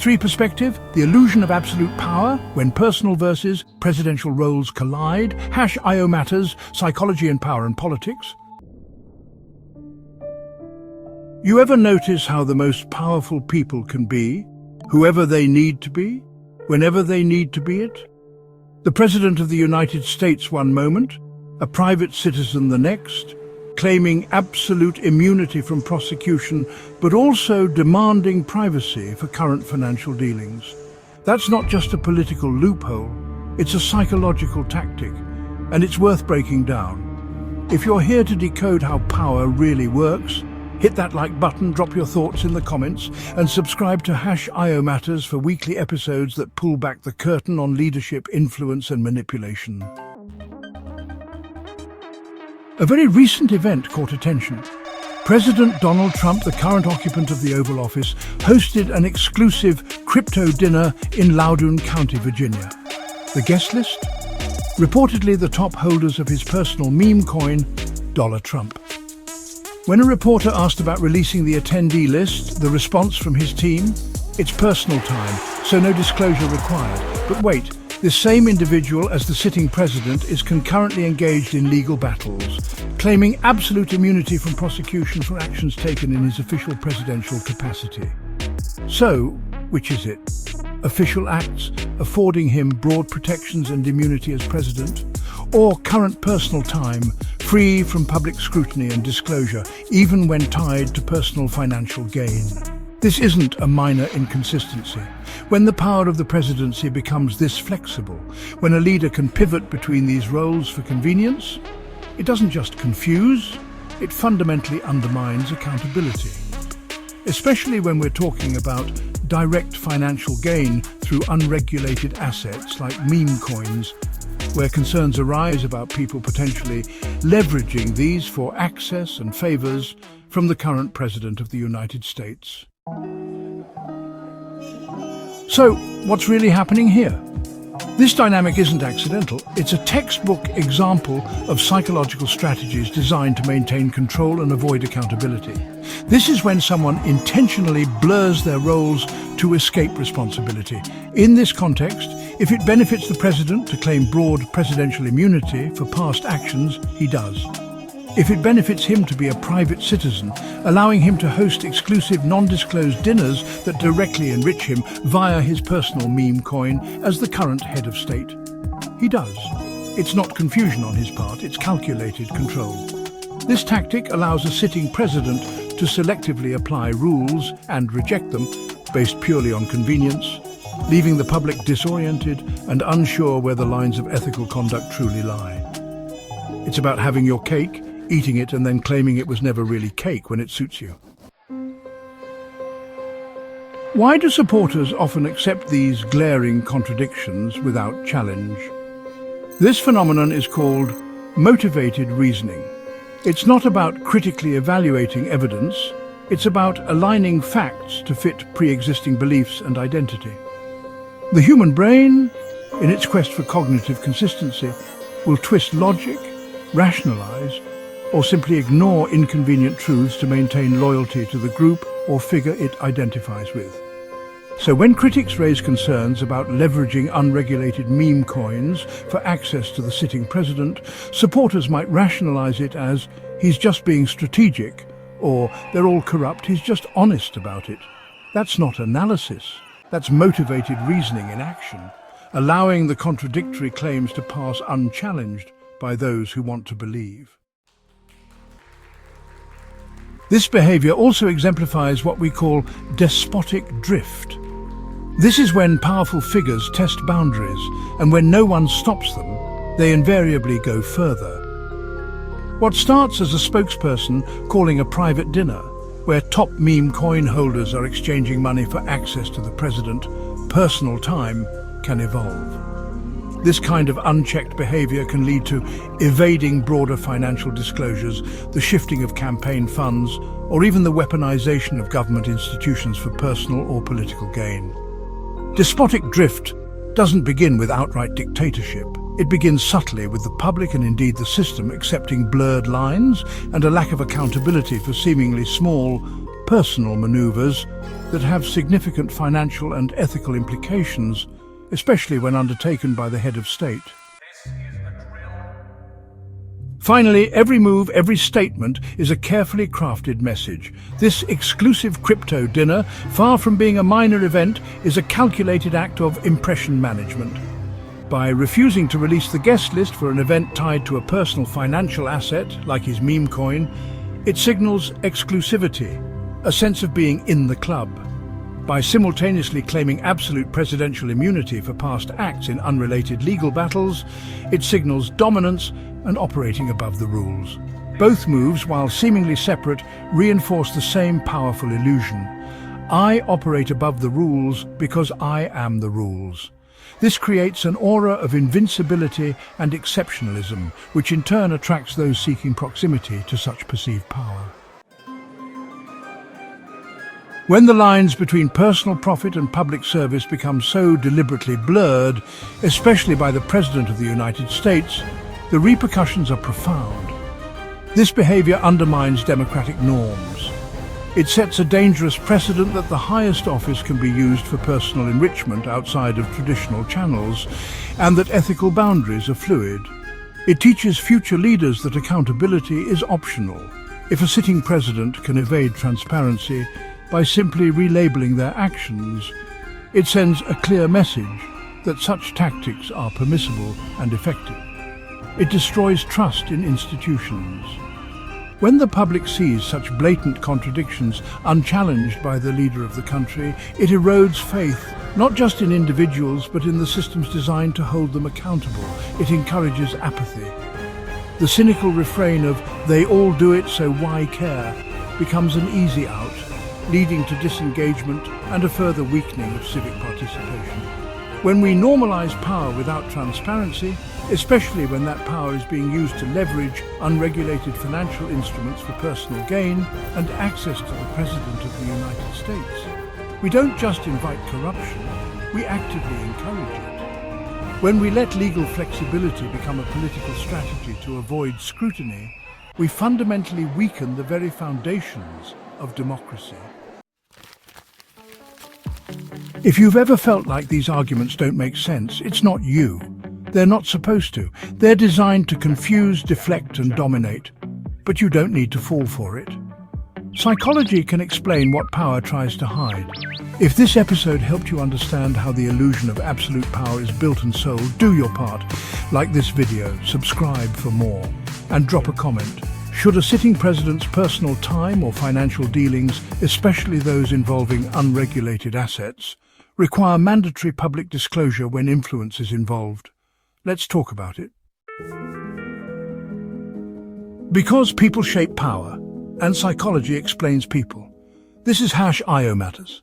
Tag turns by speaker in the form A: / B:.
A: Web3 perspective, the illusion of absolute power when personal versus presidential roles collide, ioMatterz, psychology and power and politics. You ever notice how the most powerful people can be whoever they need to be, whenever they need to be it? The President of the United States one moment, a private citizen the next, claiming absolute immunity from prosecution, but also demanding privacy for current financial dealings. That's not just a political loophole, it's a psychological tactic, and it's worth breaking down. If you're here to decode how power really works, hit that like button, drop your thoughts in the comments, and subscribe to ioMatterz for weekly episodes that pull back the curtain on leadership, influence, and manipulation. A very recent event caught attention. President Donald Trump, the current occupant of the Oval Office, hosted an exclusive crypto dinner in Loudoun County, Virginia. The guest list? Reportedly the top holders of his personal meme coin, $Trump. When a reporter asked about releasing the attendee list, the response from his team? It's personal time, so no disclosure required. But wait, this same individual, as the sitting president, is concurrently engaged in legal battles, claiming absolute immunity from prosecution for actions taken in his official presidential capacity. So, which is it? Official acts affording him broad protections and immunity as president, or current personal time, free from public scrutiny and disclosure, even when tied to personal financial gain? This isn't a minor inconsistency. When the power of the presidency becomes this flexible, when a leader can pivot between these roles for convenience, it doesn't just confuse, it fundamentally undermines accountability. Especially when we're talking about direct financial gain through unregulated assets like meme coins, where concerns arise about people potentially leveraging these for access and favors from the current President of the United States. So, what's really happening here? This dynamic isn't accidental. It's a textbook example of psychological strategies designed to maintain control and avoid accountability. This is when someone intentionally blurs their roles to escape responsibility. In this context, if it benefits the president to claim broad presidential immunity for past actions, he does. If it benefits him to be a private citizen, allowing him to host exclusive non-disclosed dinners that directly enrich him via his personal meme coin as the current head of state, he does. It's not confusion on his part, it's calculated control. This tactic allows a sitting president to selectively apply rules and reject them based purely on convenience, leaving the public disoriented and unsure where the lines of ethical conduct truly lie. It's about having your cake, eating it and then claiming it was never really cake when it suits you. Why do supporters often accept these glaring contradictions without challenge? This phenomenon is called motivated reasoning. It's not about critically evaluating evidence, it's about aligning facts to fit pre-existing beliefs and identity. The human brain, in its quest for cognitive consistency, will twist logic, rationalize, or simply ignore inconvenient truths to maintain loyalty to the group or figure it identifies with. So when critics raise concerns about leveraging unregulated meme coins for access to the sitting president, supporters might rationalize it as, he's just being strategic, or they're all corrupt, he's just honest about it. That's not analysis, that's motivated reasoning in action, allowing the contradictory claims to pass unchallenged by those who want to believe. This behavior also exemplifies what we call despotic drift. This is when powerful figures test boundaries, and when no one stops them, they invariably go further. What starts as a spokesperson calling a private dinner, where top meme coin holders are exchanging money for access to the president, personal time, can evolve. This kind of unchecked behavior can lead to evading broader financial disclosures, the shifting of campaign funds, or even the weaponization of government institutions for personal or political gain. Despotic drift doesn't begin with outright dictatorship. It begins subtly with the public and indeed the system accepting blurred lines and a lack of accountability for seemingly small personal maneuvers that have significant financial and ethical implications, especially when undertaken by the head of state. Finally, every move, every statement is a carefully crafted message. This exclusive crypto dinner, far from being a minor event, is a calculated act of impression management. By refusing to release the guest list for an event tied to a personal financial asset, like his meme coin, it signals exclusivity, a sense of being in the club. By simultaneously claiming absolute presidential immunity for past acts in unrelated legal battles, it signals dominance and operating above the rules. Both moves, while seemingly separate, reinforce the same powerful illusion. I operate above the rules because I am the rules. This creates an aura of invincibility and exceptionalism, which in turn attracts those seeking proximity to such perceived power. When the lines between personal profit and public service become so deliberately blurred, especially by the President of the United States, the repercussions are profound. This behavior undermines democratic norms. It sets a dangerous precedent that the highest office can be used for personal enrichment outside of traditional channels, and that ethical boundaries are fluid. It teaches future leaders that accountability is optional. If a sitting president can evade transparency by simply relabeling their actions, it sends a clear message that such tactics are permissible and effective. It destroys trust in institutions. When the public sees such blatant contradictions unchallenged by the leader of the country, it erodes faith, not just in individuals, but in the systems designed to hold them accountable. It encourages apathy. The cynical refrain of "they all do it, so why care?" becomes an easy out, leading to disengagement and a further weakening of civic participation. When we normalize power without transparency, especially when that power is being used to leverage unregulated financial instruments for personal gain and access to the President of the United States, we don't just invite corruption, we actively encourage it. When we let legal flexibility become a political strategy to avoid scrutiny, we fundamentally weaken the very foundations of democracy. If you've ever felt like these arguments don't make sense, it's not you. They're not supposed to. They're designed to confuse, deflect, and dominate. But you don't need to fall for it. Psychology can explain what power tries to hide. If this episode helped you understand how the illusion of absolute power is built and sold, do your part. Like this video, subscribe for more, and drop a comment. Should a sitting president's personal time or financial dealings, especially those involving unregulated assets, require mandatory public disclosure when influence is involved? Let's talk about it. Because people shape power, and psychology explains people. This is ioMatterz.